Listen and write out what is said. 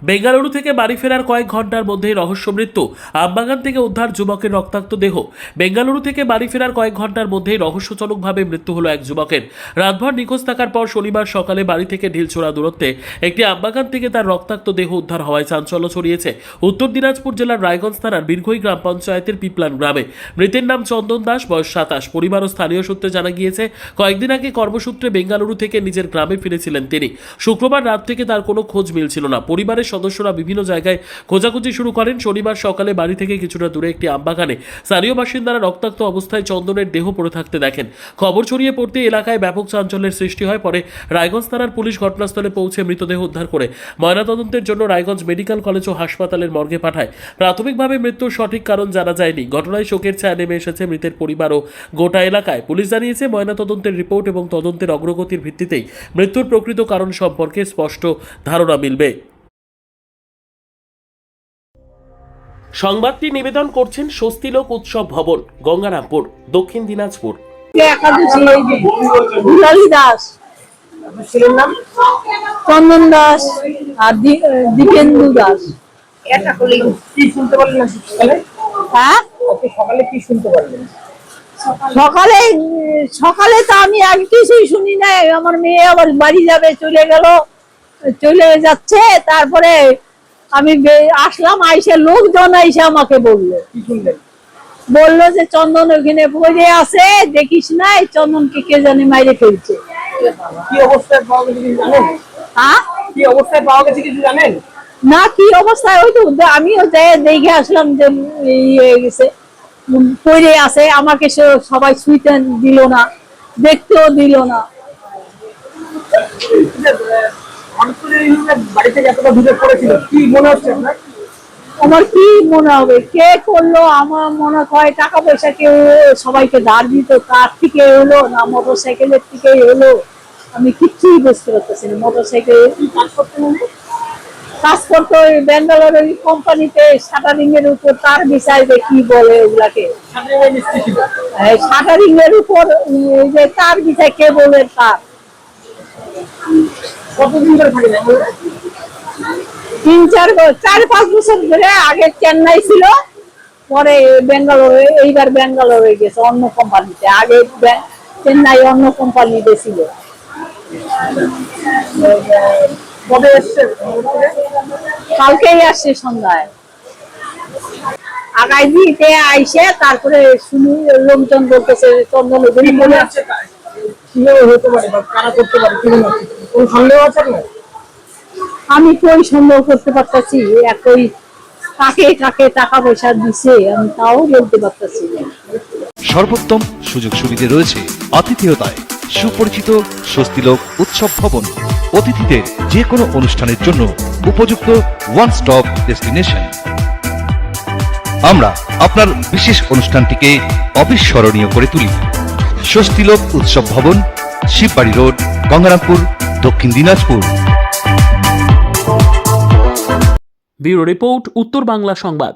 বেঙ্গালুরু থেকে বাড়ি ফেরার কয়েক ঘন্টার মধ্যেই রহস্য মৃত্যু। আমবাগান থেকে উদ্ধার যুবকের রক্তাক্ত দেহ। বেঙ্গালুরু থেকে বাড়ি ফেরার কয়েক ঘন্টার মধ্যেই রহস্যজনকভাবে মৃত্যু হলো এক যুবকের। রাতভর নিখোঁজ থাকার পর শনিবার সকালে বাড়ি থেকে ঢিলছোড়া দূরত্বে একটি আমবাগান থেকে তার রক্তাক্ত দেহ উদ্ধার হওয়ায় চাঞ্চল্য ছড়িয়েছে উত্তর দিনাজপুর জেলার রায়গঞ্জ থানার বীরঘই গ্রাম পঞ্চায়েতের পিপলান গ্রামে। মৃতের নাম চন্দন দাস, বয়স 27। পরিবার ও স্থানীয় সূত্রে জানা গিয়েছে, কয়েকদিন আগে কর্মসূত্রে বেঙ্গালুরু থেকে নিজের গ্রামে ফিরেছিলেন তিনি। শুক্রবার রাত থেকে তার কোনো খোঁজ মিলছিল না। পরিবারের সদস্যরা বিভিন্ন জায়গায় খোঁজাখুঁজি শুরু করেন। শনিবার সকালে বাড়ি থেকে কিছুটা দূরে একটি আমবাগানে স্থানীয় বাসিন্দারা রক্তাক্ত অবস্থায় চন্দনের দেহ পড়ে থাকতে দেখেন। খবর ছড়িয়ে পড়তে এলাকায় ব্যাপক চাঞ্চল্যের সৃষ্টি হয়। পরে রায়গঞ্জ থানার পুলিশ ঘটনাস্থলে পৌঁছে মৃতদেহ উদ্ধার করে ময়নাতদন্তের জন্য রায়গঞ্জ মেডিকেল কলেজ ও হাসপাতালের মর্গে পাঠায়। প্রাথমিকভাবে মৃত্যুর সঠিক কারণ জানা যায়নি। ঘটনায় শোকের ছায়া নেমে এসেছে মৃতের পরিবার ও গোটা এলাকায়। পুলিশ জানিয়েছে, ময়নাতদন্তের রিপোর্ট এবং তদন্তের অগ্রগতির ভিত্তিতেই মৃত্যুর প্রকৃত কারণ সম্পর্কে স্পষ্ট ধারণা মিলবে। সংবাদটি নিবেদন করছেন স্বস্তিলোক উৎসব ভবন, গঙ্গারামপুর, দক্ষিণ দিনাজপুর। দাস, চন্দন দাস আর দীপেন্দু দাস। সকালে তো আমি আর কিছুই শুনি নাই। আমার মেয়ে আবার বাড়ি যাবে, চলে যাচ্ছে। তারপরে আমি আসলাম, আইসে লোকজন আইসে আমাকে বললো যে চন্দন ওখানে পড়ে আছে, দেখিস নাই, চন্দনকে কে জানে মাইরে ফেলছে। কি অবস্থায় পাওয়া গেছে কিছু জানেন? হ্যাঁ, কি অবস্থায় পাওয়া গেছে কিছু জানেন? না, কি অবস্থায় ওই তো আমিও দেখে আসলাম যে হয়ে গেছে, পড়ে আছে। আমাকে সবাই ছুঁইতে দিল না, দেখতেও দিল না। বাড়ি থেকে এতটা দূরে পড়েছিল, কি মনে হচ্ছে আপনার? আমার কি মনে হবে, কে করলো? আমার মনে হয় টাকা পয়সা কেউ সবাইকে ধার দিত, তার থেকে হলো না মোটর সাইকেলের থেকে হলো, আমি কিচ্ছুই বুঝতে পারতেছি না। মোটর সাইকেল কাজ করতো ব্যাঙ্গালোরের কোম্পানিতে, শাটারিং এর উপর তার বিচারবে কি বলে ওগুলাকে, শাটারিং এর উপর যে তার বিচার কে বলে তার। কতদিন ধরে থাকে? 4-5 বছর ধরে। আগে চেন্নাই ছিল, পরে বেঙ্গালোরে, এইবার বেঙ্গালোরে গেছে অন্য কোম্পানিতে। আগে চেন্নাই অন্য কোম্পানিতে ছিল। কবে এসছে? কালকেই আসছে সন্ধ্যায়। আগাই দিতে আইসে তারপরে শুনি লোকজন বলতেছে চন্দন মনে হচ্ছে কিভাবে হতে পারে বা কারা করতে পারে, কি মনে হচ্ছে? কোন সন্দেহ আছে আপনার? আমি কই সন্দেহ করতে পারতেছি, একই কাকে কাকে টাকা পয়সা দিছে আমি তাও বলতে পারতেছি। সর্বোত্তম সুযোগ সুবিধা রয়েছে আতিথেয়তায়। সুপরিচিত স্বস্তিলোক উৎসব ভবন, অতিথিদের যে কোনো অনুষ্ঠানের জন্য উপযুক্ত ওয়ান স্টপ ডেস্টিনেশন। আমরা আপনার বিশেষ অনুষ্ঠানটিকে অবিস্মরণীয় করে তুলি। স্বস্তিলোক উৎসব ভবন, শিববাড়ি রোড, গঙ্গারামপুর, দক্ষিণ দিনাজপুর। ব্যুরো রিপোর্ট, উত্তর বাংলা সংবাদ।